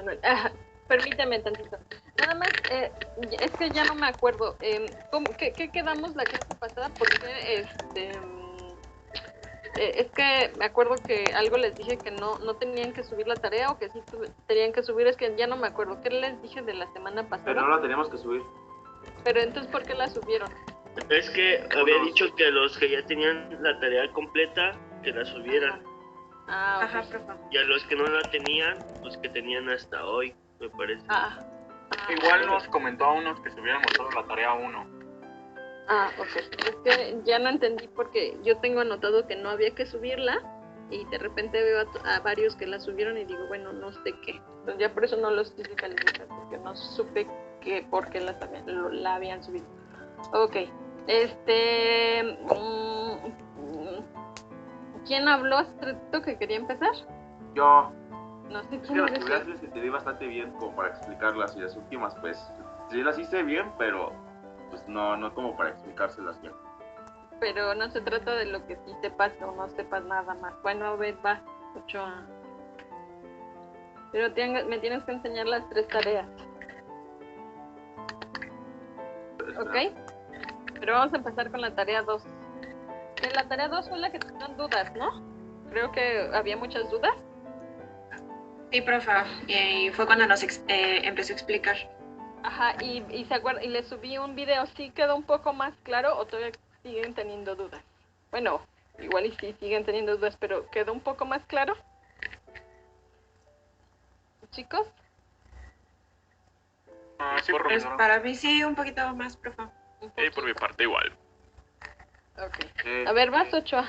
Manuel. Permíteme tantito. Nada más, es que ya no me acuerdo. ¿Qué quedamos la clase pasada? Porque es que me acuerdo que algo les dije que no tenían que subir la tarea o que sí tenían que subir. Es que ya no me acuerdo. ¿Qué les dije de la semana pasada? Pero no la teníamos que subir. Pero entonces, ¿por qué la subieron? Es que había dicho que los que ya tenían la tarea completa, que la subieran. Ajá, profe. Y a los que no la tenían, pues que tenían hasta hoy, me parece. Igual nos comentó a unos que subiéramos solo la tarea 1. Ok. Es que ya no entendí porque yo tengo anotado que no había que subirla y de repente veo a varios que la subieron y digo, bueno, no sé qué. Entonces ya por eso no los quise calificar porque no supe que por qué la habían subido. Ok. ¿Quién habló hace rato que quería empezar? Yo. No sé Es que quién las es. primeras les entendí bastante bien como para explicarlas y las últimas pues sí las hice bien, pero pues no como para explicárselas bien. Pero no se trata de lo que sí sepas o no sepas nada más. Bueno, a ver, va, Ochoa. Pero me tienes que enseñar las 3 tareas. ¿Ok? Pero vamos a empezar con la tarea 2. La tarea 2 fue la que tenían dudas, ¿no? Creo que había muchas dudas. Sí, profe. Y fue cuando nos empezó a explicar. Ajá, y se acuerda, y le subí un video. ¿Sí quedó un poco más claro o todavía siguen teniendo dudas? Bueno, igual y sí siguen teniendo dudas, pero ¿quedó un poco más claro? ¿Chicos? Sí, Pues para mí sí, un poquito más, profe. Sí, por mi parte igual. Ok. A ver, vas, Ochoa.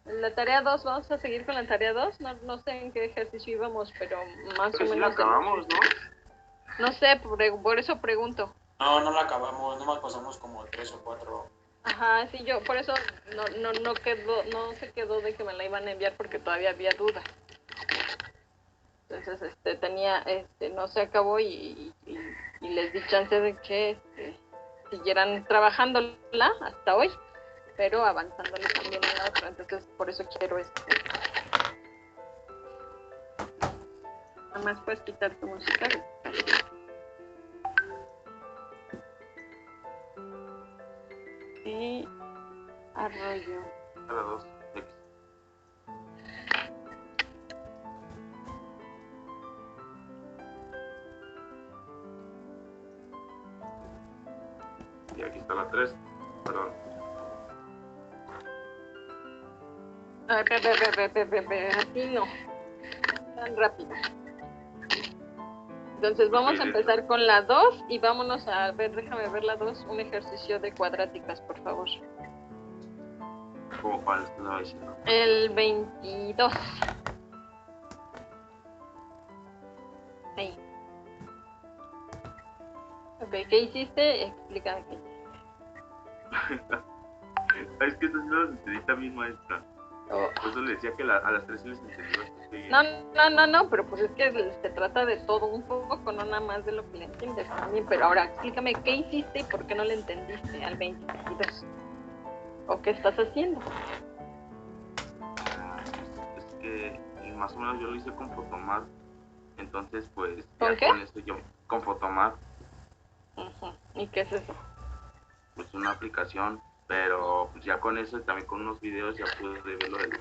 La tarea 2, vamos a seguir con la tarea 2. No sé en qué ejercicio íbamos, pero más o menos. Sí la acabamos, ¿no? No sé, por eso pregunto. No la acabamos, nomás pasamos como 3 o 4. Ajá, sí, yo por eso no se quedó de que me la iban a enviar porque todavía había dudas. Entonces, no se acabó y les di chance de que siguieran trabajándola hasta hoy, pero avanzándole también en la otra. Entonces, por eso quiero nada más puedes quitar tu música. Y Arroyo. A la 2. Y aquí está la 3. Perdón. Así no. Tan rápido. Entonces vamos a empezar con la 2 y vámonos a ver, déjame ver la 2, un ejercicio de cuadráticas, por favor. ¿Cómo cuál estaba diciendo? El 22. Ahí. Ok, ¿qué hiciste? Explícame qué hiciste. Es que estas no las entendí también, maestra. Oh. Por eso le decía que a las 3 sí les entendí bastante bien. No, pero pues es que se trata de todo un poco, no nada más de lo que le entiendes también. Pero ahora explícame qué hiciste y por qué no le entendiste al 22. ¿O qué estás haciendo? Es que más o menos yo lo hice con Photomat. Entonces, pues, ¿Con ya qué? con esto yo, con Photomat. ¿Y qué es eso? Pues una aplicación, pero pues ya con eso y también con unos videos ya pude ver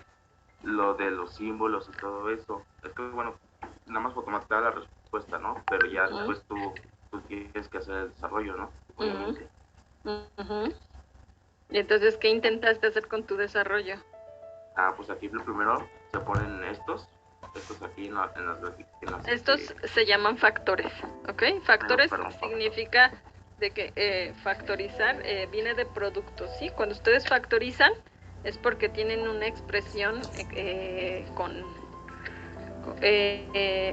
lo de los símbolos y todo eso. Es que bueno, nada más Photomat te da la respuesta, ¿no? Pero ya después tú tienes que hacer el desarrollo, ¿no? Obviamente. Y entonces, ¿qué intentaste hacer con tu desarrollo? Pues aquí lo primero se ponen estos aquí en las estos se llaman factores, ¿ok? Factores significa de que factorizar viene de productos, ¿sí? Cuando ustedes factorizan es porque tienen una expresión con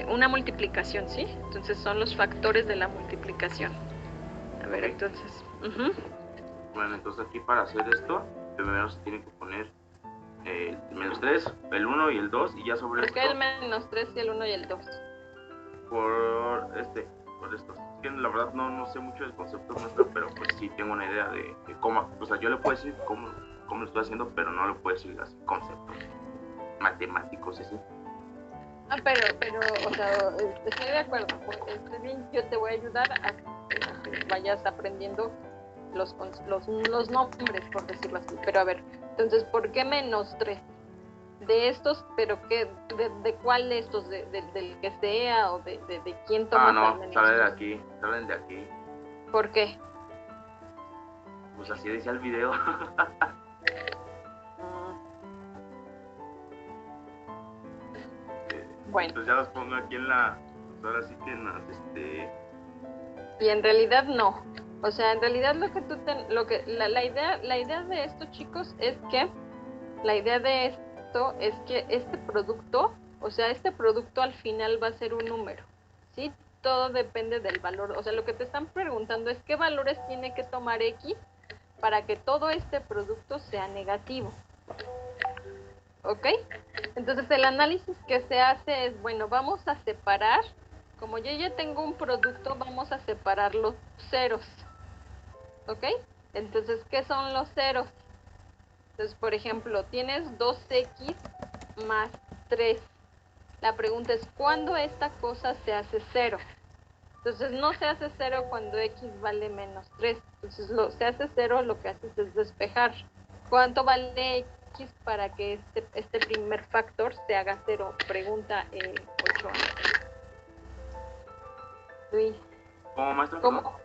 una multiplicación, ¿sí? Entonces son los factores de la multiplicación. A ver, entonces. Bueno, entonces aquí para hacer esto, primero se tiene que poner el -3, el 1 y el 2 y ya sobre esto. ¿Por qué el -3 y el 1 y el 2? Por esto. Es que la verdad no sé mucho del concepto nuestro, pero pues sí tengo una idea de cómo, o sea, yo le puedo decir cómo lo estoy haciendo, pero no le puedo decir así conceptos matemáticos, así. pero, o sea, estoy de acuerdo. Estoy bien, yo te voy a ayudar a que vayas aprendiendo los nombres, por decirlo así. Pero a ver, entonces, ¿por qué -3? De estos, pero ¿qué? ¿De cuál de estos? ¿Del que sea o de quién tomas no, al menos? sale de aquí, salen de aquí. ¿Por qué? Pues así decía el video. Bueno. Pues ya los pongo aquí en la... Ahora sí que en las, Y en realidad no. O sea, en realidad lo que la idea de esto, chicos, es que este producto, o sea, este producto al final va a ser un número, ¿sí? Todo depende del valor. O sea, lo que te están preguntando es qué valores tiene que tomar X para que todo este producto sea negativo. ¿Ok? Entonces el análisis que se hace es, bueno, vamos a separar, como yo ya tengo un producto, vamos a separar los ceros. ¿Ok? Entonces, ¿qué son los ceros? Entonces, por ejemplo, tienes 2x más 3. La pregunta es, ¿cuándo esta cosa se hace 0? Entonces, no se hace 0 cuando x vale -3. Entonces, se hace 0, lo que haces es despejar. ¿Cuánto vale x para que este primer factor se haga 0? Pregunta 8. Luis. ¿Cómo, maestro? ¿Cómo?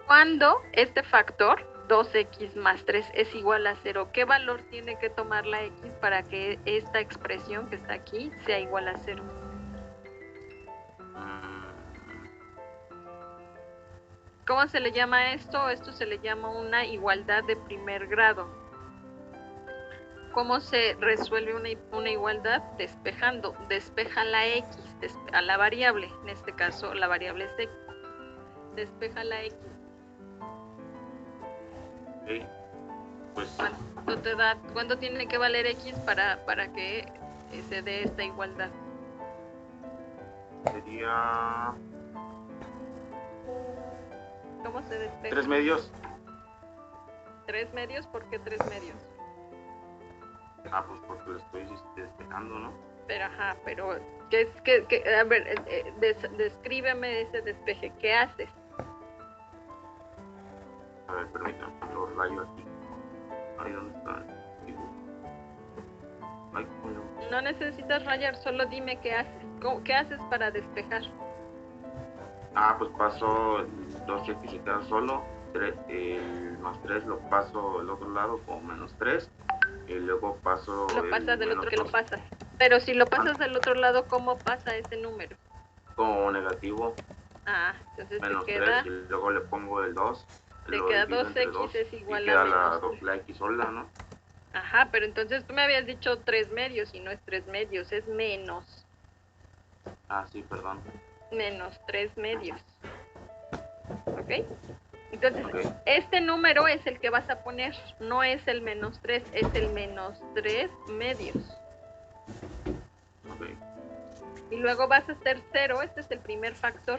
Cuando este factor 2x más 3 es igual a 0, ¿qué valor tiene que tomar la x para que esta expresión que está aquí sea igual a 0? ¿Cómo se le llama esto? Esto se le llama una igualdad de primer grado. ¿Cómo se resuelve una igualdad? Despejando. Despeja la x a la variable. En este caso, la variable es x. Despeja la x. Okay. Pues... ¿Cuánto tiene que valer x para que se dé esta igualdad? Sería... ¿Cómo se despeja? 3 medios. ¿3 medios? ¿Por qué 3 medios? Pues porque lo estoy despejando, ¿no? Pero a ver, descríbeme ese despeje. ¿Qué haces? A ver, permítame, lo rayo aquí. Ahí, ¿dónde está? Ay, coño. No necesitas rayar, solo dime qué haces. ¿Qué haces para despejar? Pues paso el 2x se queda solo. El más 3 lo paso al otro lado como -3. Y luego paso Lo pasas del otro que lo 2 pasas. Pero si lo pasas del otro lado, ¿cómo pasa ese número? como negativo. Entonces -3 te queda... y luego le pongo el 2. Te Lo queda divido entre 2x 2 es igual y queda a la x sola, ¿no? pero entonces tú me habías dicho 3 medios y no es 3 medios, es menos. Sí, perdón. Menos 3 medios. ¿Ok? Entonces, Okay. este número es el que vas a poner, no es el -3, es el -3 medios. Okay. Y luego vas a hacer 0, este es el primer factor.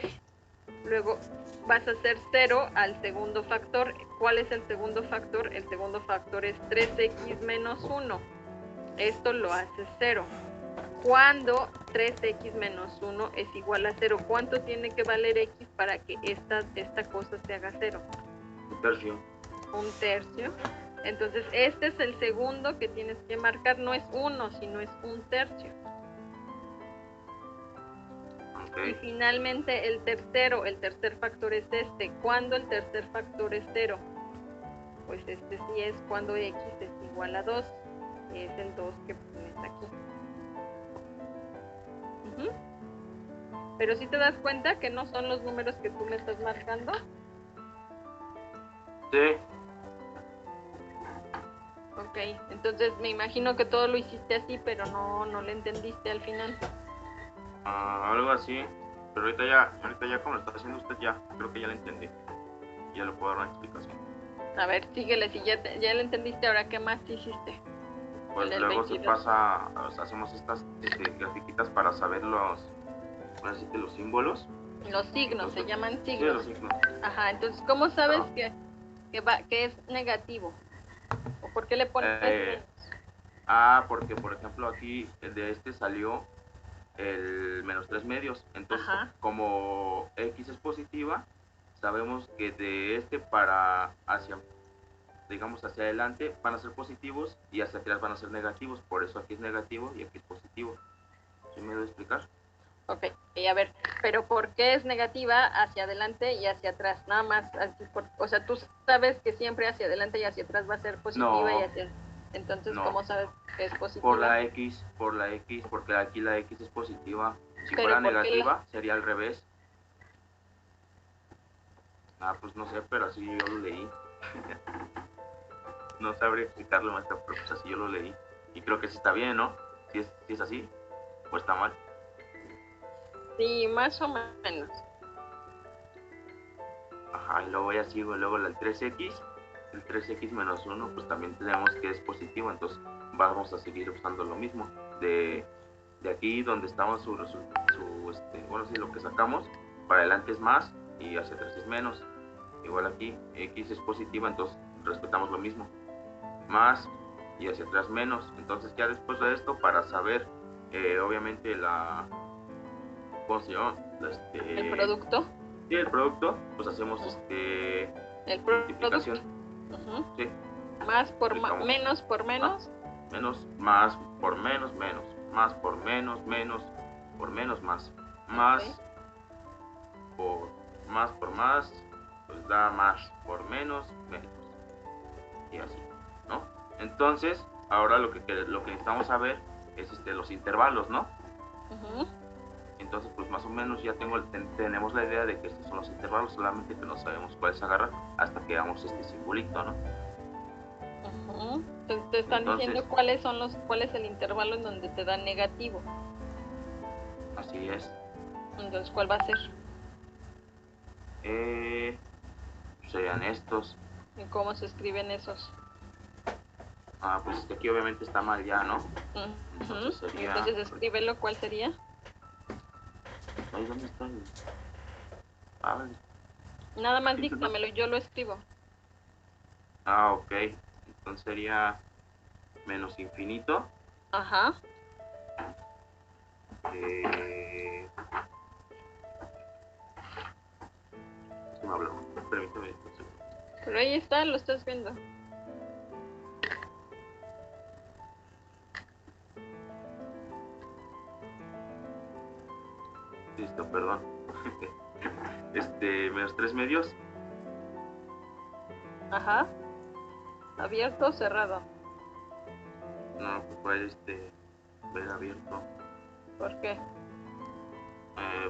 Luego vas a hacer 0 al segundo factor. ¿Cuál es el segundo factor? El segundo factor es 3x menos 1. Esto lo hace 0. Cuando 3x menos 1 es igual a 0, ¿cuánto tiene que valer x para que esta cosa se haga 0? 1/3. 1/3. Entonces, este es el segundo que tienes que marcar. No es 1, sino es 1/3. Okay. Y finalmente el tercer factor es este. ¿Cuándo el tercer factor es 0? Pues este sí es cuando x es igual a 2. Es el 2 que pones aquí. Pero si te das cuenta que no son los números que tú me estás marcando. Sí. Ok, entonces me imagino que todo lo hiciste así, pero no lo entendiste al final. Algo así. Pero ahorita ya como lo está haciendo usted, ya creo que ya lo entendí. Ya le puedo dar una explicación. A ver, síguele, si ya lo entendiste, ahora ¿qué más hiciste? Pues luego 22. Se pasa, hacemos estas grafiquitas para saber los símbolos. Los signos, entonces, se llaman signos. Sí, los signos. Entonces, ¿cómo sabes que es negativo? ¿O por qué le pones menos? Ah, porque por ejemplo aquí de este salió el menos 3 medios. Entonces, Ajá. como X es positiva, sabemos que de este para hacia, digamos, hacia adelante van a ser positivos y hacia atrás van a ser negativos. Por eso aquí es negativo y aquí es positivo. ¿Sí me voy a explicar? Ok, y a ver, pero ¿por qué es negativa hacia adelante y hacia atrás? Nada más, o sea, tú sabes que siempre hacia adelante y hacia atrás va a ser positiva y No, hacia... Entonces, no. ¿cómo sabes que es positiva? Por la X, porque aquí la X es positiva. Si Pero fuera ¿por qué negativa, sería al revés. Ah, pues no sé, pero así yo lo leí. No sabría explicarlo, maestra, pero pues así yo lo leí. Y creo que sí está bien, ¿no? Si es así, pues está mal. Sí, más o menos. Ajá, y luego ya sigo, luego el 3x menos 1, pues también tenemos que es positivo, entonces vamos a seguir usando lo mismo. De aquí donde estamos bueno, sí, lo que sacamos, para adelante es más y hacia atrás es menos. Igual aquí, x es positiva, entonces respetamos lo mismo. Más y hacia atrás menos. Entonces ya después de esto, para saber, obviamente, ¿cómo se llama? ¿El producto? Sí, el producto, pues hacemos El multiplicación. producto. Sí, Más por menos por menos, más por menos, menos, más por menos, menos, por menos, más, más, okay. por más, pues da más, por menos, menos, y así, ¿no? Entonces, ahora lo que necesitamos saber es los intervalos, ¿no? Entonces, pues más o menos ya tenemos la idea de que estos son los intervalos, solamente que no sabemos cuáles agarrar hasta que hagamos este simbolito, ¿no? Entonces te están diciendo cuál es el intervalo en donde te da negativo. Así es. Entonces, ¿cuál va a ser? Serían estos. ¿Y cómo se escriben esos? Ah, pues es que aquí obviamente está mal ya, ¿no? Entonces sería... Entonces escríbelo, ¿cuál sería? Ay, ¿dónde está el...? Nada más díctamelo, yo lo escribo. Ah, ok. Entonces sería menos infinito. Ajá. Se me habló. Permíteme. Pero ahí está, lo estás viendo. Listo, perdón. Menos 3 medios. Ajá. ¿Abierto o cerrado? No, pues puede ver abierto. ¿Por qué?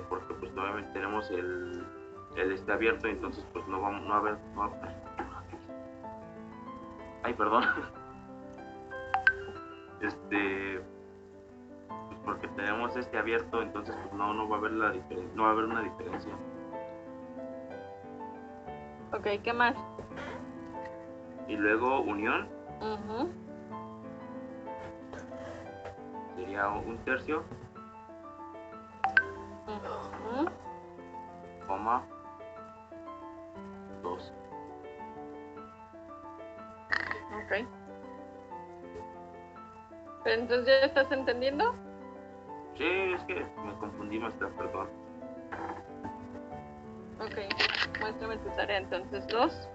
Porque pues obviamente tenemos el abierto, entonces pues no vamos, no a ver, no. Ay, perdón. Pues porque tenemos abierto, entonces pues no va a haber no va a haber una diferencia. Ok, ¿qué más? Y luego unión. Sería un tercio. Coma 2. Ok. ¿Pero entonces ya estás entendiendo? Sí, es que me confundí, maestra, perdón. Ok, muéstrame tu tarea entonces, 2.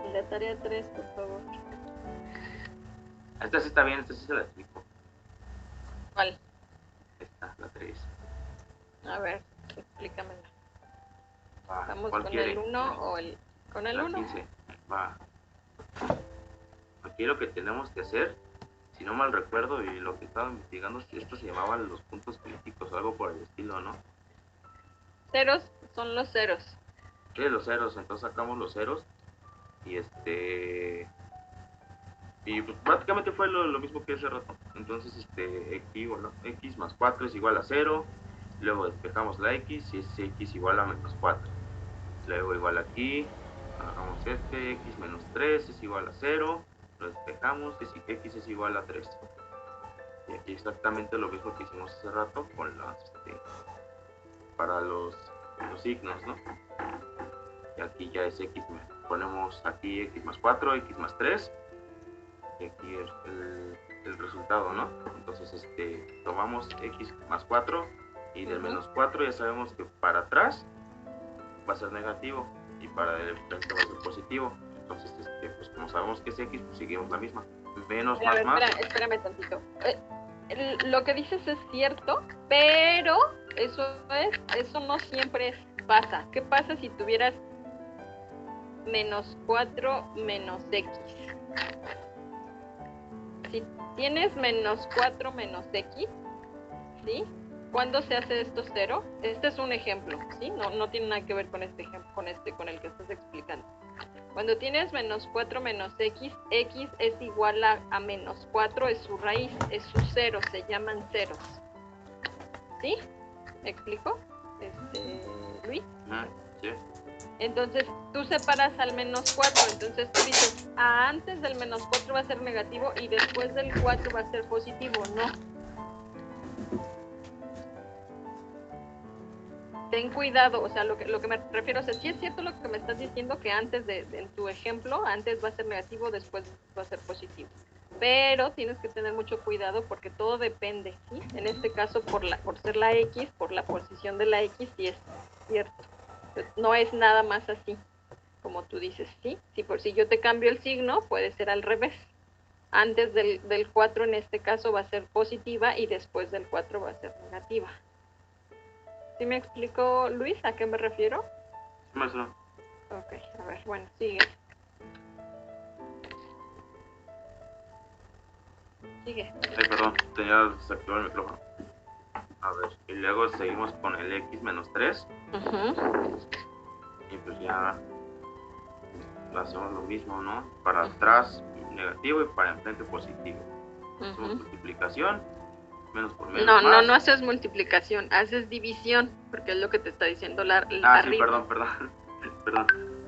Y la tarea 3, por favor. Esta sí está bien, esta sí se la explico. ¿Cuál? Esta, la 3. A ver, explícamela. Va, ¿Vamos ¿cuál con quiere? el 1 o el...? Con el La 1. 15. Va. Aquí lo que tenemos que hacer, si no mal recuerdo y lo que estaba investigando, esto se llamaban los puntos críticos o algo por el estilo, ¿no? Ceros son los ceros. Sí, los ceros, entonces sacamos los ceros y y pues prácticamente fue lo mismo que ese rato. Entonces x más 4 es igual a 0, luego despejamos la x y es x igual a menos 4. Luego igual aquí, agarramos x menos 3 es igual a 0, lo despejamos y x es igual a 3. Y aquí exactamente lo mismo que hicimos hace rato con para los signos, ¿no? Y aquí ya es x, ponemos aquí x más 4, x más 3, y aquí el resultado, ¿no? Entonces tomamos x más 4 y del menos 4 ya sabemos que para atrás va a ser negativo y para el frente va a ser positivo. Entonces, pues como sabemos que es x, pues seguimos la misma. Menos A ver, más. espérame tantito. Lo que dices es cierto, pero eso no siempre pasa. ¿Qué pasa si tuvieras menos 4 menos x? Si tienes menos 4 menos x, ¿sí? ¿Cuándo se hace esto 0? Este es un ejemplo, ¿sí? No tiene nada que ver con este ejemplo, con el que estás explicando. Cuando tienes menos 4 menos x, x es igual a menos 4, es su raíz, es su cero, se llaman ceros. ¿Sí? ¿Me explico? Luis. Sí. Entonces, tú separas al menos 4, entonces tú dices, antes del menos 4 va a ser negativo y después del 4 va a ser positivo, ¿no? Ten cuidado, o sea, lo que me refiero, o sea, sí es cierto lo que me estás diciendo, que antes en tu ejemplo, antes va a ser negativo, después va a ser positivo. Pero tienes que tener mucho cuidado porque todo depende, ¿sí? En este caso, por ser la X, por la posición de la X, sí es cierto. No es nada más así, como tú dices, ¿sí? Si yo te cambio el signo, puede ser al revés. Antes del 4 en este caso va a ser positiva y después del 4 va a ser negativa. ¿Sí me explico, Luis, a qué me refiero? Sí, maestra. Ok, a ver, bueno, sigue. Sigue. Ay, perdón, tenía desactivado el micrófono. A ver, y luego seguimos con el x menos 3. Y pues ya hacemos lo mismo, ¿no? Para atrás negativo y para enfrente positivo. Hacemos multiplicación, menos por menos más. No haces multiplicación, haces división, porque es lo que te está diciendo la sí, arriba. perdón.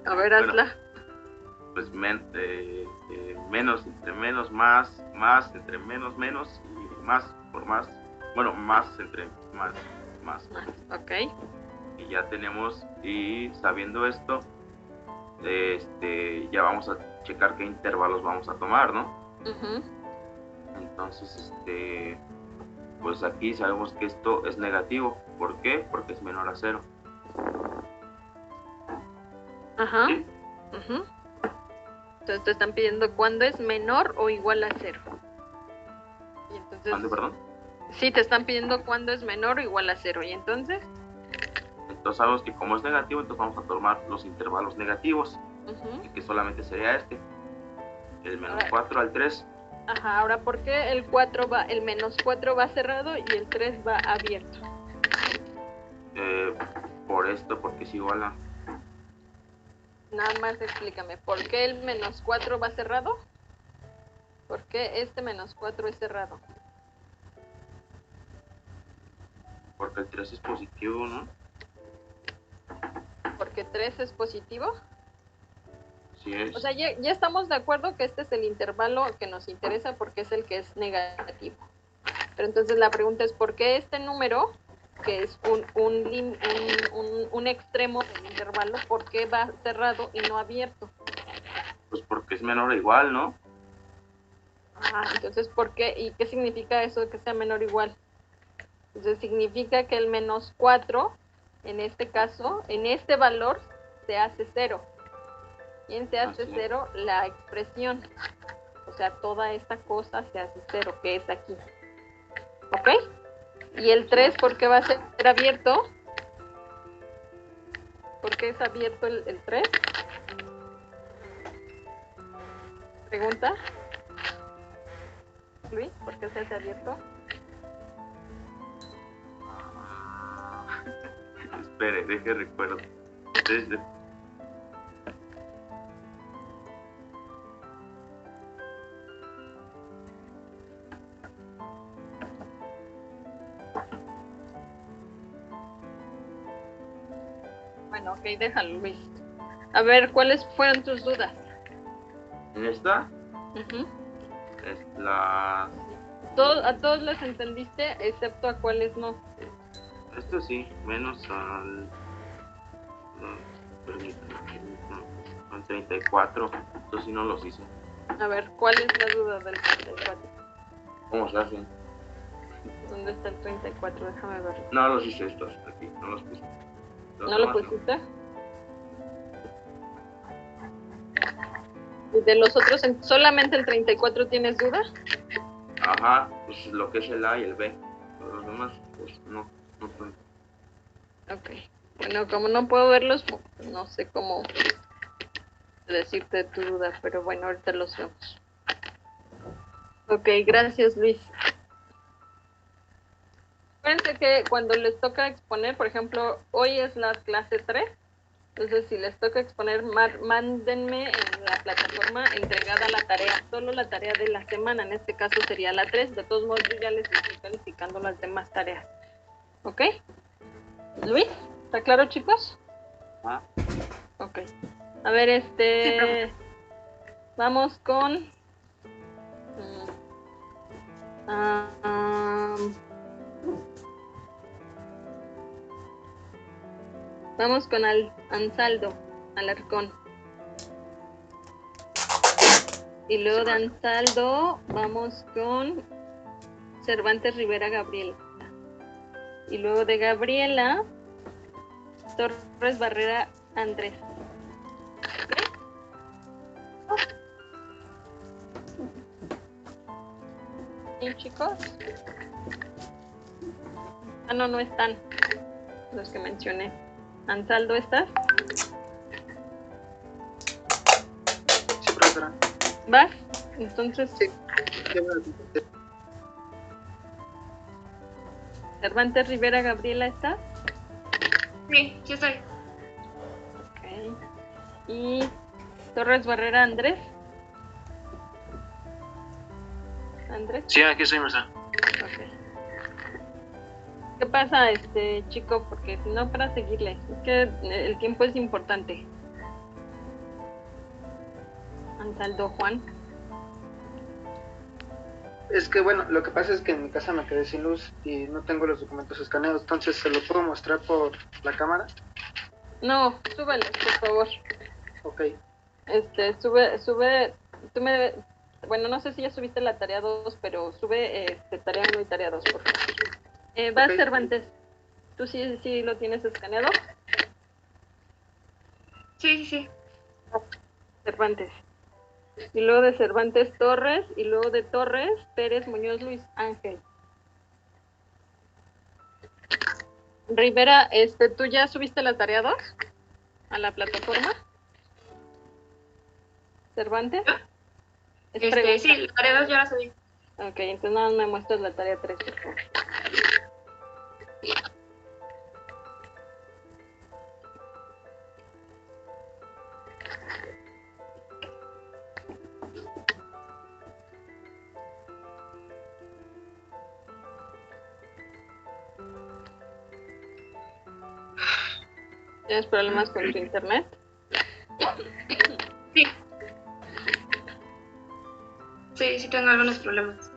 A ver, hazla. Pues menos entre menos, más entre menos, menos, y más por más. Bueno, más entre más. Ok. Y ya tenemos, y sabiendo esto, ya vamos a checar qué intervalos vamos a tomar, ¿no? Entonces, pues aquí sabemos que esto es negativo. ¿Por qué? Porque es menor a 0. Ajá. ¿Sí? Entonces te están pidiendo cuándo es menor o igual a 0. Y entonces, ¿Cuándo, perdón? Sí, te están pidiendo cuándo es menor o igual a 0. ¿Y entonces? Entonces sabemos que como es negativo, entonces vamos a tomar los intervalos negativos, que solamente sería el menos 4 al 3. Ajá, ahora, ¿por qué el menos 4 va cerrado y el 3 va abierto? Por esto, porque es igual a... Nada más explícame, ¿por qué el menos 4 va cerrado? ¿Por qué este menos 4 es cerrado? Porque el 3 es positivo, ¿no? ¿Porque 3 es positivo? Sí es. O sea, ya estamos de acuerdo que este es el intervalo que nos interesa porque es el que es negativo. Pero entonces la pregunta es, ¿por qué este número, que es un extremo del intervalo, por qué va cerrado y no abierto? Pues porque es menor o igual, ¿no? Entonces, ¿por qué? ¿Y qué significa eso de que sea menor o igual? Entonces significa que el menos 4, en este caso, en este valor, se hace 0. ¿Quién se hace 0? La expresión. O sea, toda esta cosa se hace 0, que es aquí. ¿Ok? ¿Y el 3 por qué va a ser abierto? ¿Por qué es abierto el 3? ¿Pregunta? Luis, ¿por qué se hace abierto? Espere, deje recuerdo. Bueno, ok, déjalo, Luis. A ver, ¿cuáles fueron tus dudas? En esta es la... A todos les entendiste, excepto a cuáles no. Esto sí, menos al... Permítanme. 34. Eso sí no los hice. A ver, ¿cuál es la duda del 34? ¿Cómo se hacen? ¿Dónde está el 34? Déjame ver. No los hice estos aquí, no los puse. Los ¿No lo demás pusiste? ¿Y de los otros, solamente el 34 tienes duda? Ajá, pues lo que es el A y el B. Pero los demás, pues no tanto. Ok. Bueno, como no puedo verlos, no sé cómo decirte tu duda, pero bueno, ahorita los vemos. Ok, gracias, Luis. Acuérdense que cuando les toca exponer, por ejemplo, hoy es la clase 3, entonces si les toca exponer, mándenme en la plataforma entregada la tarea, solo la tarea de la semana, en este caso sería la 3, de todos modos yo ya les estoy calificando las demás tareas. ¿Ok? Luis, ¿está claro, chicos? Ah. Ok. A ver, vamos con... vamos con Ansaldo, Alarcón. Y luego de Ansaldo vamos con Cervantes Rivera Gabriela. Y luego de Gabriela, Torres Barrera Andrés. ¿Sí, chicos? Ah, no están los que mencioné. Ansaldo, ¿estás? Sí, profesora. ¿Vas? Entonces, Sí. Ya me lo contesté. Cervantes Rivera Gabriela, ¿estás? Sí, sí estoy. Ok. Y Torres Barrera Andrés. Andrés. Sí, aquí estoy, maestra. Ok. ¿Qué pasa, chico? Porque si no, para seguirle. Es que el tiempo es importante. Ansaldo, Juan. Es que bueno, lo que pasa es que en mi casa me quedé sin luz y no tengo los documentos escaneados, entonces se lo puedo mostrar por la cámara. No, súbele, por favor. Ok. Sube, bueno, no sé si ya subiste la tarea 2, pero sube tarea 1 y tarea 2, por favor. Vas, Ok. Cervantes. ¿Tú sí lo tienes escaneado? Sí. Cervantes. Y luego de Cervantes Torres, y luego de Torres, Pérez Muñoz Luis Ángel. Rivera, ¿tú ya subiste la tarea 2 a la plataforma? ¿Cervantes? Es pregunta. Sí, la tarea 2 ya la subí. Ok, entonces nada más me muestras la tarea 3, por favor. ¿Tienes problemas con tu internet? Sí, tengo algunos problemas.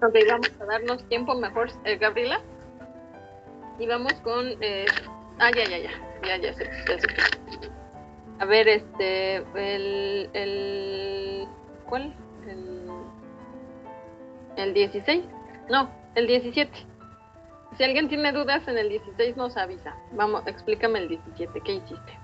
Ok, vamos a darnos tiempo mejor, Gabriela. Y vamos con... ya sé. A ver, ¿cuál? El 16. No, el 17. Si alguien tiene dudas en el 16 nos avisa. Vamos, explícame el 17, ¿qué hiciste?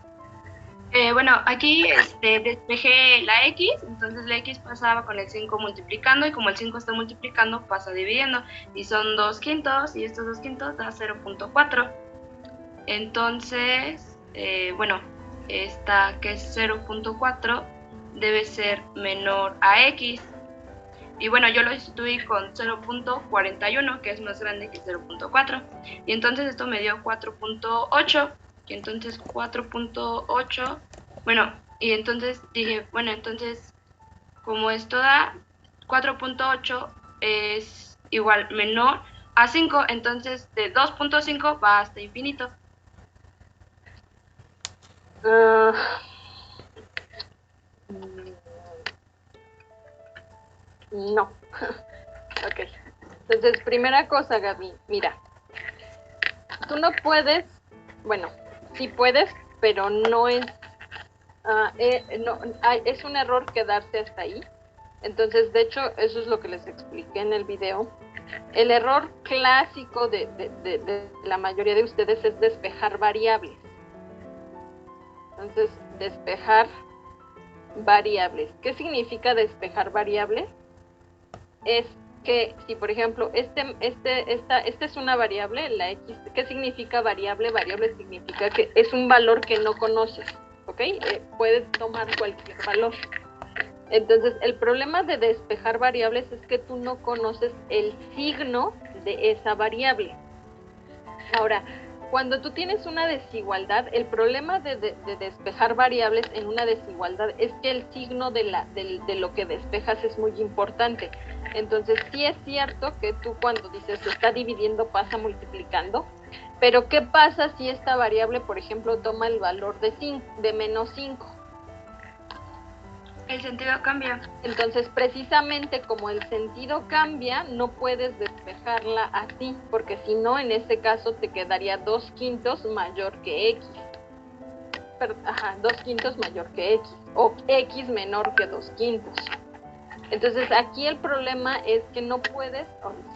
Bueno, aquí despejé la X, entonces la X pasaba con el 5 multiplicando, y como el 5 está multiplicando, pasa dividiendo, y son 2 quintos, y estos 2 quintos da 0.4. Entonces, bueno, esta que es 0.4 debe ser menor a X. Y bueno, yo lo sustituí con 0.41, que es más grande que 0.4. Y entonces esto me dio 4.8. Y entonces 4.8, bueno, y entonces dije, bueno, entonces como esto da 4.8 es igual menor a 5, entonces de 2.5 va hasta infinito. No. Ok. Entonces, primera cosa, Gaby, mira, tú no puedes, bueno, sí puedes, pero no es, es un error quedarse hasta ahí. Entonces, de hecho, eso es lo que les expliqué en el video. El error clásico de la mayoría de ustedes es despejar variables. Entonces, despejar variables. ¿Qué significa despejar variables? Es que si, por ejemplo, esta es una variable, la X, ¿qué significa variable? Variable significa que es un valor que no conoces, ¿ok? Puedes tomar cualquier valor. Entonces, el problema de despejar variables es que tú no conoces el signo de esa variable. Ahora, cuando tú tienes una desigualdad, el problema de despejar variables en una desigualdad es que el signo de lo que despejas es muy importante. Entonces, sí es cierto que tú cuando dices se está dividiendo pasa multiplicando, pero ¿qué pasa si esta variable, por ejemplo, toma el valor de menos 5? El sentido cambia. Entonces, precisamente como el sentido cambia, no puedes despejarla así, porque si no, en ese caso te quedaría 2/5 mayor que X. 2/5 mayor que X, o X menor que 2/5. Entonces, aquí el problema es que no puedes,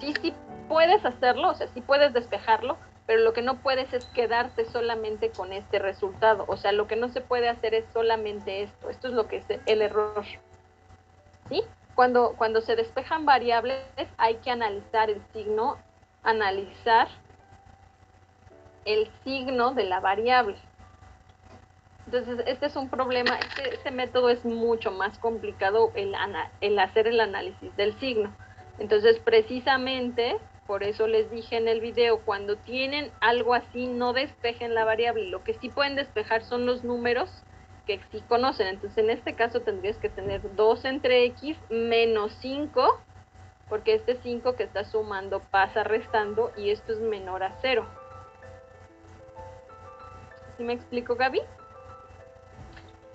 sí puedes hacerlo, o sea, sí puedes despejarlo, pero lo que no puedes es quedarte solamente con este resultado. O sea, lo que no se puede hacer es solamente esto. Esto es lo que es el error. ¿Sí? Cuando se despejan variables, hay que analizar el signo de la variable. Entonces, este es un problema. Este método es mucho más complicado, el hacer el análisis del signo. Entonces, precisamente, por eso les dije en el video, cuando tienen algo así, no despejen la variable. Lo que sí pueden despejar son los números que sí conocen. Entonces, en este caso tendrías que tener 2 entre X menos 5, porque este 5 que está sumando pasa restando y esto es menor a 0. ¿Sí me explico, Gaby?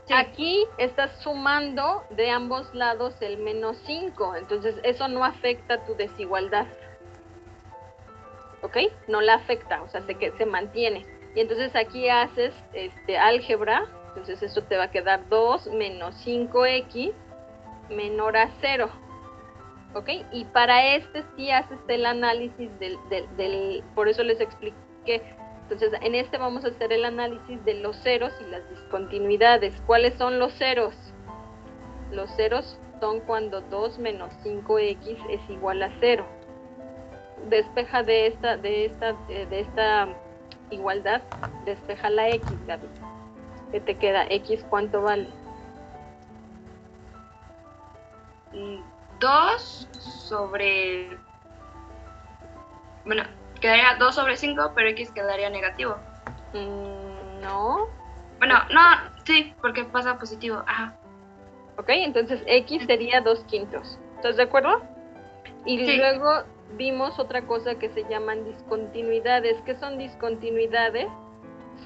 Sí. Aquí estás sumando de ambos lados el menos 5, entonces eso no afecta tu desigualdad. ¿Ok? No la afecta, o sea, se mantiene. Y entonces aquí haces álgebra, entonces esto te va a quedar 2 menos 5x menor a 0. ¿Ok? Y para sí haces el análisis por eso les expliqué. Entonces, en vamos a hacer el análisis de los ceros y las discontinuidades. ¿Cuáles son los ceros? Los ceros son cuando 2 menos 5x es igual a 0. Despeja de esta igualdad, despeja la x, Gaby. ¿Qué te queda? X, ¿cuánto vale? 2 sobre... Bueno, quedaría 2 sobre 5, pero X quedaría negativo. No. Bueno, no, sí, porque pasa positivo. Ajá. Ok, entonces X sería 2/5. ¿Estás de acuerdo? Y sí. Luego vimos otra cosa que se llaman discontinuidades. ¿Qué son discontinuidades?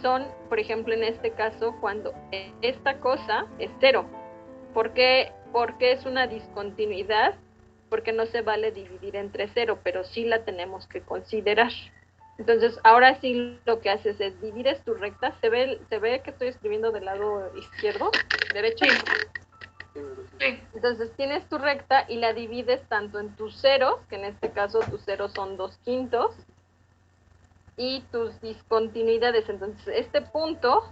Son, por ejemplo, en este caso, cuando esta cosa es 0. ¿Por qué es una discontinuidad? Porque no se vale dividir entre 0, pero sí la tenemos que considerar. Entonces, ahora sí lo que haces es divides tu recta. ¿Se ve que estoy escribiendo del lado izquierdo? ¿Derecho? Sí. Entonces, tienes tu recta y la divides tanto en tus ceros, que en este caso tus ceros son 2/5, y tus discontinuidades. Entonces, este punto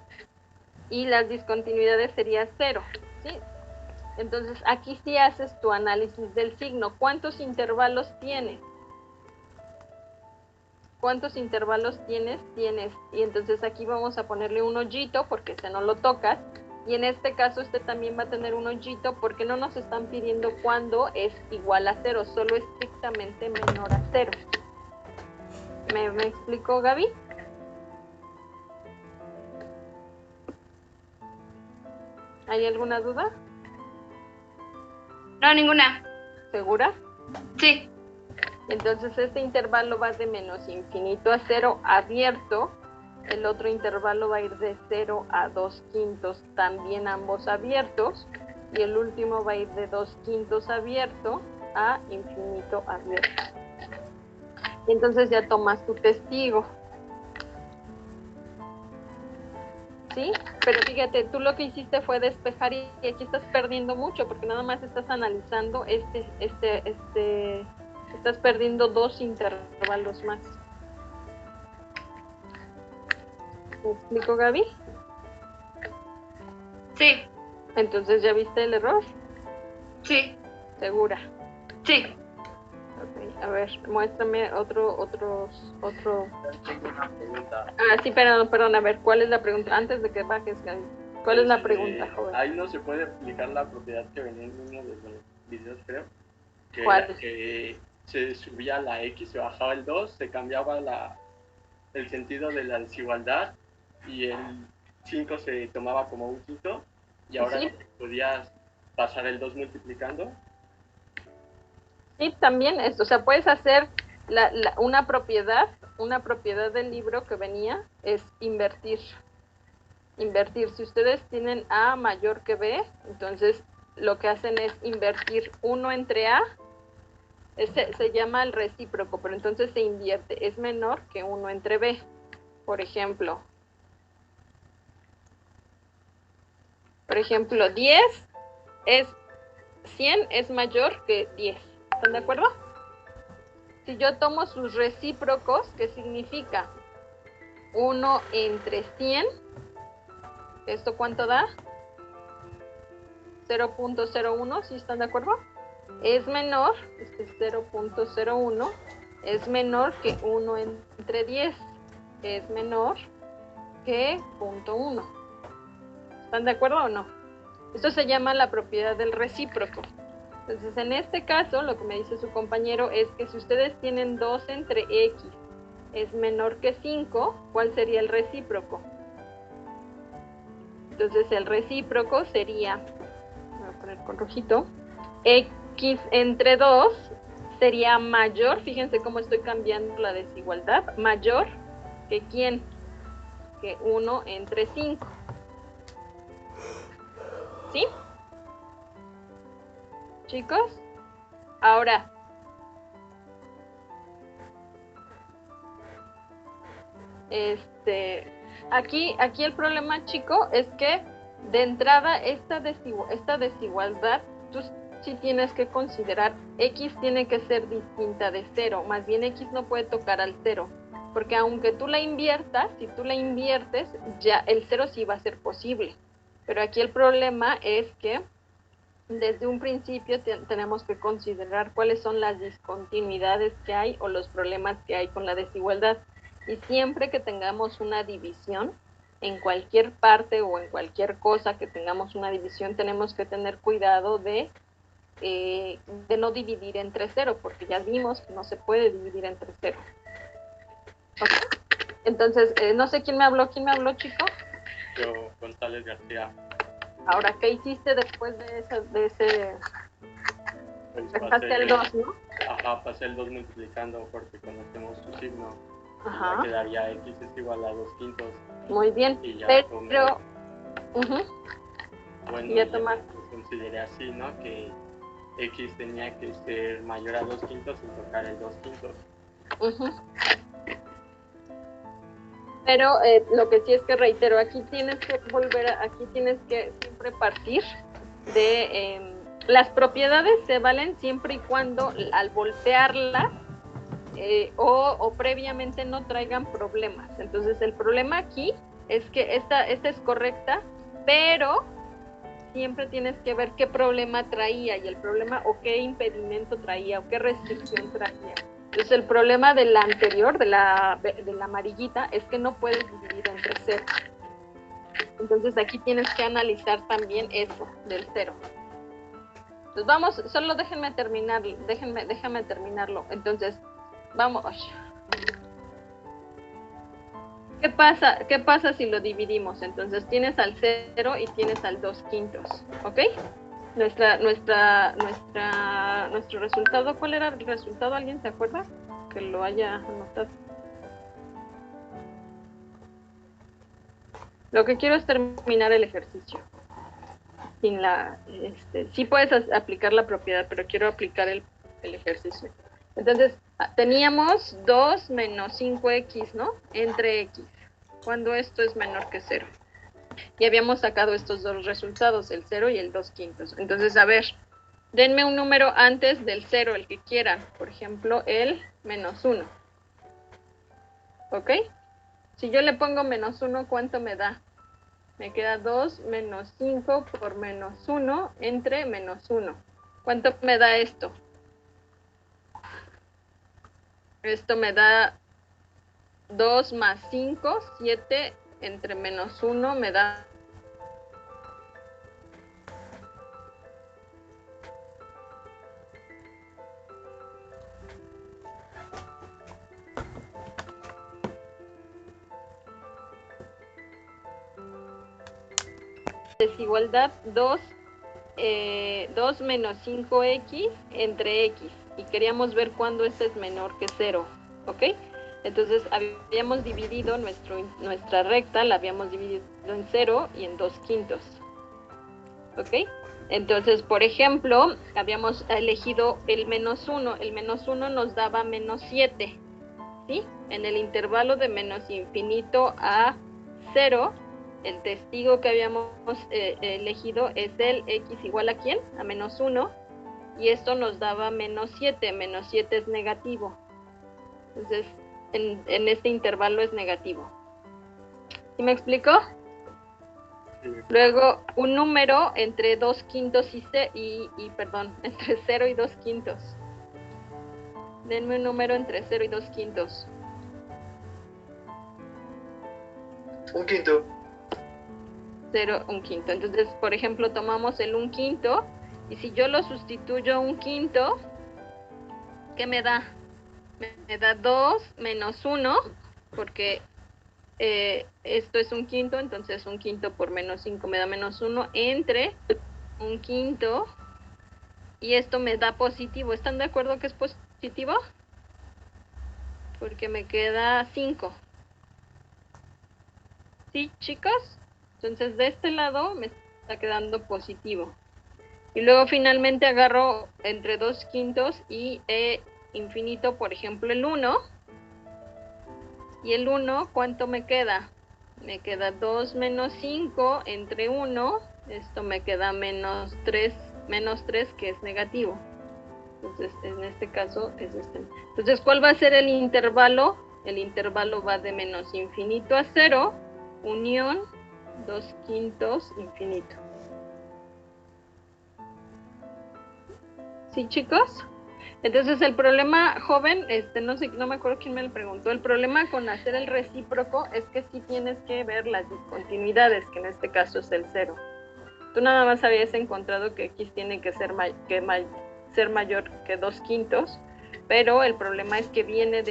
y las discontinuidades sería 0, ¿sí? Entonces, aquí sí haces tu análisis del signo. ¿Cuántos intervalos tienes? ¿Cuántos intervalos tienes? Y entonces aquí vamos a ponerle un hoyito porque no lo tocas. Y en este caso también va a tener un hoyito porque no nos están pidiendo cuándo es igual a 0, solo estrictamente menor a 0. ¿Me explicó, Gaby? ¿Hay alguna duda? No, ninguna. ¿Segura? Sí. Entonces este intervalo va de menos infinito a 0 abierto. El otro intervalo va a ir de 0 a 2/5, también ambos abiertos. Y el último va a ir de 2/5 abierto a infinito abierto. Y entonces ya tomas tu testigo. ¿Sí? Pero fíjate, tú lo que hiciste fue despejar y aquí estás perdiendo mucho porque nada más estás analizando estás perdiendo 2 intervalos más. ¿Me explico, Gaby? Sí, Entonces, ¿ya viste el error? sí, ¿Segura? sí. Ok, a ver, muéstrame otro. Tengo una pregunta. Ah, sí, perdón, a ver, ¿cuál es la pregunta? Antes de que bajes, Gaby. ¿Cuál es la pregunta, joven? Ahí no se puede aplicar la propiedad que venía en uno de los videos, creo. Que ¿Cuál? era que se subía la X, se bajaba el 2, se cambiaba el sentido de la desigualdad y el 5 se tomaba como un quinto y ahora Sí. podías pasar el 2 multiplicando. Sí, también o sea, puedes hacer una propiedad del libro que venía es invertir. Invertir. Si ustedes tienen A mayor que B, entonces lo que hacen es invertir 1 entre A. Se llama el recíproco, pero entonces se invierte. Es menor que 1 entre B. Por ejemplo, 10 es 100 es mayor que 10. ¿Están de acuerdo? Si yo tomo sus recíprocos, ¿qué significa? 1 entre 100, ¿esto cuánto da? 0.01, ¿sí están de acuerdo? Es menor, este es 0.01, es menor que 1 entre 10, es menor que 0.1. ¿Están de acuerdo o no? Esto se llama la propiedad del recíproco. Entonces, en este caso, lo que me dice su compañero es que si ustedes tienen 2 entre x es menor que 5, ¿cuál sería el recíproco? Entonces, el recíproco sería, voy a poner con rojito, x entre 2 sería mayor, fíjense cómo estoy cambiando la desigualdad, mayor que ¿quién? Que 1 entre 5. ¿Sí? Chicos, ahora, aquí el problema, chico, es que de entrada esta desigualdad, tú sí tienes que considerar, x tiene que ser distinta de 0, más bien x no puede tocar al 0, porque aunque tú la inviertas, si tú la inviertes, ya el 0 sí va a ser posible, pero aquí el problema es que desde un principio tenemos que considerar cuáles son las discontinuidades que hay o los problemas que hay con la desigualdad. Y siempre que tengamos una división, en cualquier parte o en cualquier cosa que tengamos una división, tenemos que tener cuidado de no dividir entre 0, porque ya vimos que no se puede dividir entre 0. ¿Okay? Entonces, no sé quién me habló, chico. Yo, González García. Ahora, ¿qué hiciste después de ese? Pues Dejaste el 2, ¿no? Ajá, pasé el 2 multiplicando porque conocemos su signo. Ajá. Ya quedaría x es igual a 2 quintos. Muy bien, Y ya pero bueno, ya ya tomaste. consideré así, ¿no? Que x tenía que ser mayor a 2 quintos sin tocar el 2 quintos. Pero lo que sí es que reitero, aquí tienes que siempre partir de las propiedades se valen siempre y cuando al voltearlas o previamente no traigan problemas. Entonces el problema aquí es que esta es correcta, pero siempre tienes que ver qué problema traía y el problema o qué impedimento traía o qué restricción traía. Entonces el problema de la anterior, de la amarillita, es que no puedes dividir entre 0. Entonces aquí tienes que analizar también eso del 0. Entonces vamos, solo déjenme terminarlo. Entonces, vamos. ¿Qué pasa si lo dividimos? Entonces tienes al 0 y tienes al 2 quintos, ¿ok? Nuestro resultado, ¿cuál era el resultado? ¿Alguien se acuerda? Que lo haya anotado. Lo que quiero es terminar el ejercicio. Sí puedes aplicar la propiedad, pero quiero aplicar el ejercicio. Entonces, teníamos 2 menos 5x, ¿no? Entre x, cuando esto es menor que 0. Y habíamos sacado estos dos resultados, el 0 y el 2/5. Entonces, a ver, denme un número antes del 0, el que quieran. Por ejemplo, el -1. ¿Ok? Si yo le pongo -1, ¿cuánto me da? Me queda 2 menos 5 por -1 entre -1. ¿Cuánto me da esto? Esto me da 2 más 5, 7 entre -1 me da... Desigualdad 2 menos 5x entre x. Y queríamos ver cuándo este es menor que 0. ¿Ok? Entonces habíamos dividido nuestra recta, la habíamos dividido en 0 y en 2/5. ¿Ok? Entonces, por ejemplo, habíamos elegido el -1. El -1 nos daba -7. ¿Sí? En el intervalo de menos infinito a 0, el testigo que habíamos elegido es el x igual a ¿quién? A -1. Y esto nos daba -7. -7 es negativo. Entonces, en este intervalo es negativo. ¿Sí me explico? Sí. Luego, un número entre 2/5 entre 0 y 2/5. Denme un número entre 0 y 2/5. 1/5. 0, 1/5. Entonces, por ejemplo, tomamos el 1/5 y si yo lo sustituyo a 1/5, ¿qué me da? Me da 2 menos 1, porque esto es 1/5, entonces 1/5 por -5 me da -1 entre 1/5 y esto me da positivo. ¿Están de acuerdo que es positivo? Porque me queda 5. ¿Sí, chicos? Entonces, de este lado me está quedando positivo. Y luego finalmente agarro entre 2/5 y infinito, por ejemplo, el 1. Y el 1, ¿cuánto me queda? Me queda 2 menos 5 entre 1. Esto me queda menos 3, que es negativo. Entonces, en este caso es este. Entonces, ¿cuál va a ser el intervalo? El intervalo va de menos infinito a 0, unión 2/5 infinito. ¿Sí, chicos? Entonces el problema, joven, no sé, no me acuerdo quién me lo preguntó, el problema con hacer el recíproco es que sí tienes que ver las discontinuidades, que en este caso es el 0. Tú nada más habías encontrado que x tiene que ser mayor que 2/5, pero el problema es que viene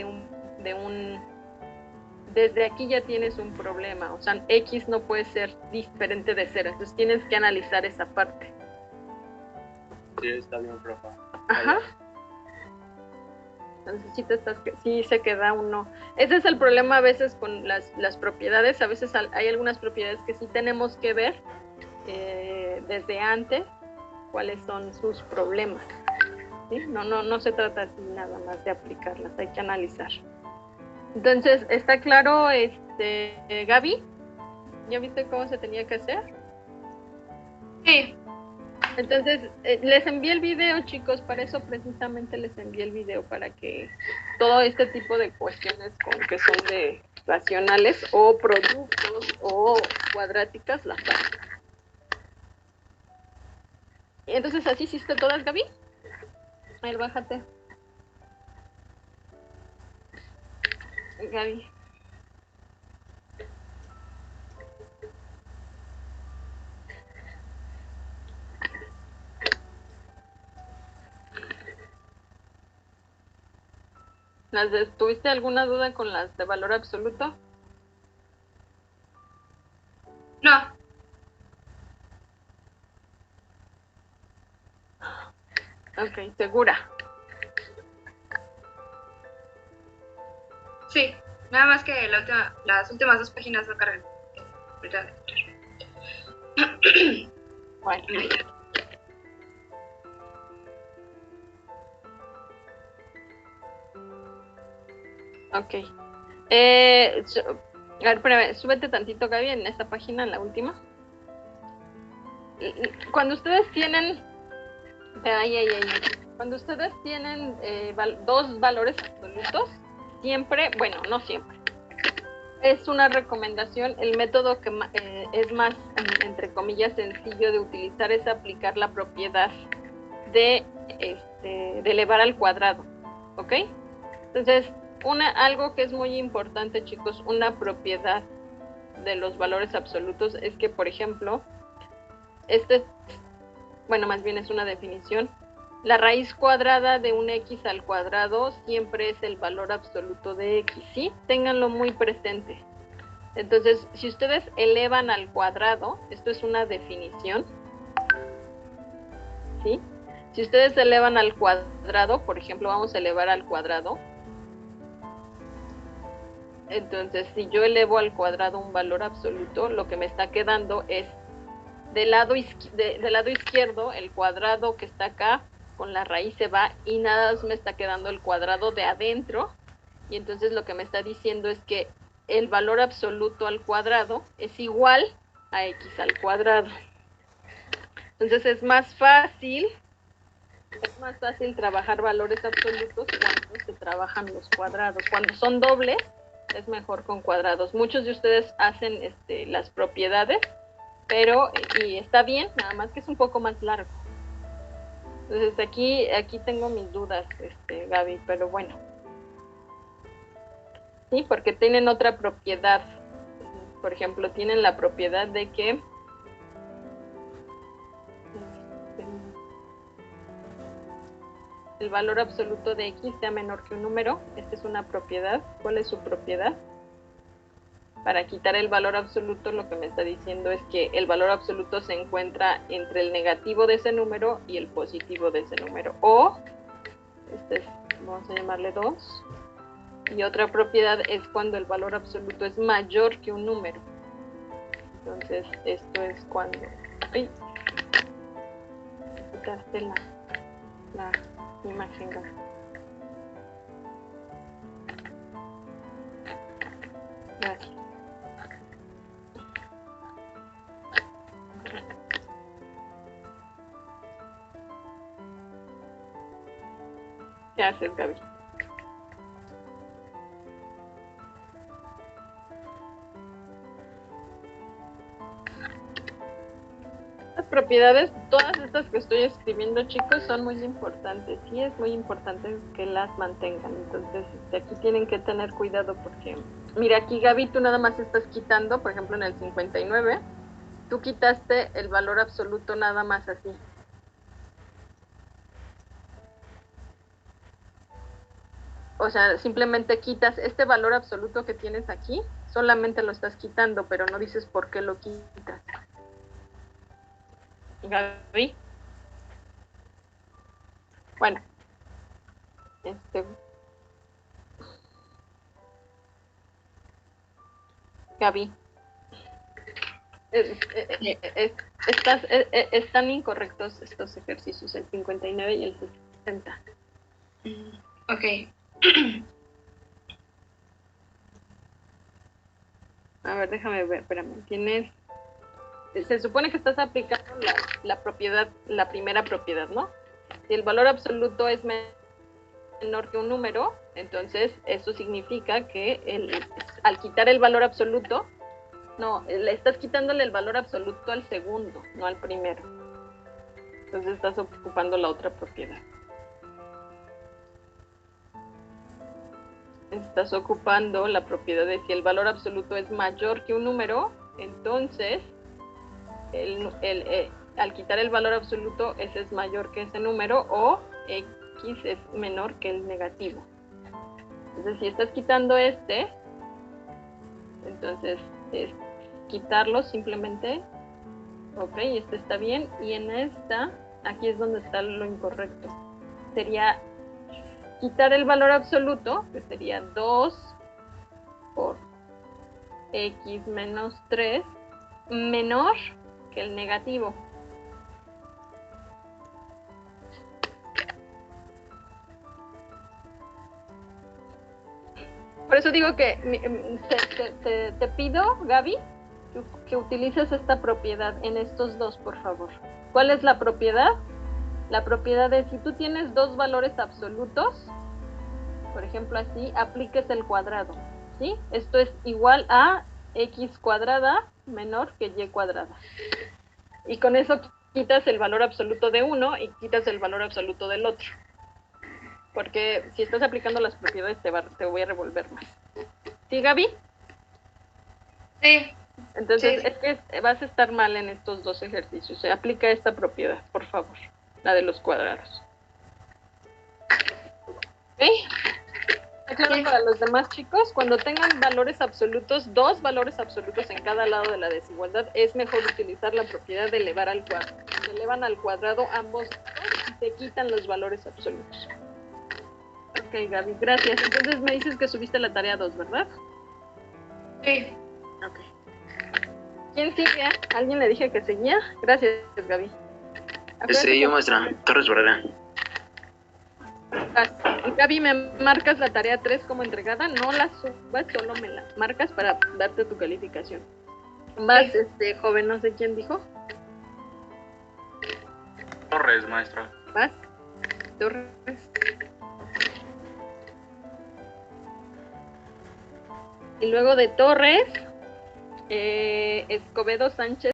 desde aquí ya tienes un problema, o sea, x no puede ser diferente de 0, entonces tienes que analizar esa parte. Sí, está bien, profe. Ajá. Entonces sí se queda uno. Ese es el problema a veces con las propiedades. A veces hay algunas propiedades que sí tenemos que ver desde antes cuáles son sus problemas. ¿Sí? No se trata así nada más de aplicarlas, hay que analizar. Entonces, ¿está claro, Gaby? ¿Ya viste cómo se tenía que hacer? Sí. Entonces, les envié el video, chicos, para eso precisamente les envié el video, para que todo este tipo de cuestiones que son de racionales o productos o cuadráticas las hagan. Entonces, ¿así hiciste todas, Gaby? A ver, bájate. Gaby. ¿Tuviste alguna duda con las de valor absoluto? No. Ok, ¿segura? Sí. Nada más que las últimas 2 páginas no cargan. Bueno. Ok. A ver, espérame, súbete tantito, Gaby, en esta página, en la última. Cuando ustedes tienen... Cuando ustedes tienen dos valores absolutos, siempre, bueno, no siempre, es una recomendación, el método que es más, entre comillas, sencillo de utilizar es aplicar la propiedad de elevar al cuadrado, ¿ok? Entonces, algo que es muy importante, chicos, una propiedad de los valores absolutos es que, por ejemplo, bueno, más bien es una definición, la raíz cuadrada de un x al cuadrado siempre es el valor absoluto de x, ¿sí? Ténganlo muy presente. Entonces, si ustedes elevan al cuadrado, esto es una definición, ¿sí? Si ustedes elevan al cuadrado, por ejemplo, vamos a elevar al cuadrado. Entonces, si yo elevo al cuadrado un valor absoluto, lo que me está quedando es del lado izquierdo, el cuadrado que está acá con la raíz se va y nada más me está quedando el cuadrado de adentro. Y entonces lo que me está diciendo es que el valor absoluto al cuadrado es igual a x al cuadrado. Entonces es más fácil trabajar valores absolutos cuando se trabajan los cuadrados. Cuando son dobles, es mejor con cuadrados. Muchos de ustedes hacen las propiedades, pero, y está bien, nada más que es un poco más largo. Entonces aquí tengo mis dudas, Gaby, pero bueno. Sí, porque tienen otra propiedad. Por ejemplo, tienen la propiedad de que el valor absoluto de x sea menor que un número. Esta es una propiedad. ¿Cuál es su propiedad? Para quitar el valor absoluto, lo que me está diciendo es que el valor absoluto se encuentra entre el negativo de ese número y el positivo de ese número. O, vamos a llamarle 2. Y otra propiedad es cuando el valor absoluto es mayor que un número. Entonces, esto es cuando... ¡Ay! Quitaste la imagen. Gracias. ¿Qué haces, Gaby? Las propiedades, todas estas que estoy escribiendo, chicos, son muy importantes. Sí, es muy importante que las mantengan. Entonces, aquí tienen que tener cuidado porque, mira, aquí, Gaby, tú nada más estás quitando, por ejemplo, en el 59, tú quitaste el valor absoluto nada más así. O sea, simplemente quitas este valor absoluto que tienes aquí, solamente lo estás quitando, pero no dices por qué lo quitas. Gaby. Bueno. Gaby. Están incorrectos estos ejercicios, el 59 y el 60. Ok. A ver, déjame ver, espérame. Se supone que estás aplicando la propiedad, la primera propiedad, ¿no? Si el valor absoluto es menor que un número, entonces eso significa que al quitar el valor absoluto, no, le estás quitándole el valor absoluto al segundo, no al primero. Entonces estás ocupando la otra propiedad. Estás ocupando la propiedad de si el valor absoluto es mayor que un número, entonces al quitar el valor absoluto, ese es mayor que ese número o x es menor que el negativo. Entonces, si estás quitando entonces es quitarlo simplemente. Ok, está bien. Y en aquí es donde está lo incorrecto. Sería quitar el valor absoluto, que sería 2 por x menos 3, menor que el negativo. Por por eso digo que te pido, Gaby, que utilices esta propiedad en estos dos, por favor. ¿Cuál es la propiedad? La propiedad es, si tú tienes dos valores absolutos, por ejemplo así, apliques el cuadrado, ¿sí? Esto es igual a x cuadrada menor que y cuadrada. Y con eso quitas el valor absoluto de uno y quitas el valor absoluto del otro. Porque si estás aplicando las propiedades te voy a revolver más. ¿Sí, Gaby? Sí. Entonces, Sí. es que vas a estar mal en estos dos ejercicios. Se aplica esta propiedad, por favor, la de los cuadrados. ¿Ok? ¿Está claro Sí. para los demás chicos? Cuando tengan valores absolutos, dos valores absolutos en cada lado de la desigualdad, es mejor utilizar la propiedad de elevar al cuadrado. Se elevan al cuadrado ambos y se quitan los valores absolutos. Ok, Gaby, gracias. Entonces me dices que subiste la tarea 2, ¿verdad? Sí. Ok. ¿Quién sigue? ¿Alguien le dije que seguía? Gracias, Gaby. Yo, maestra, Torres Barrera. Gaby, ¿me marcas la tarea 3 como entregada? No la subas, solo me la marcas para darte tu calificación. Vas, joven, no sé quién dijo. Torres, maestra. Vas, Torres. Y luego de Torres, Escobedo Sánchez.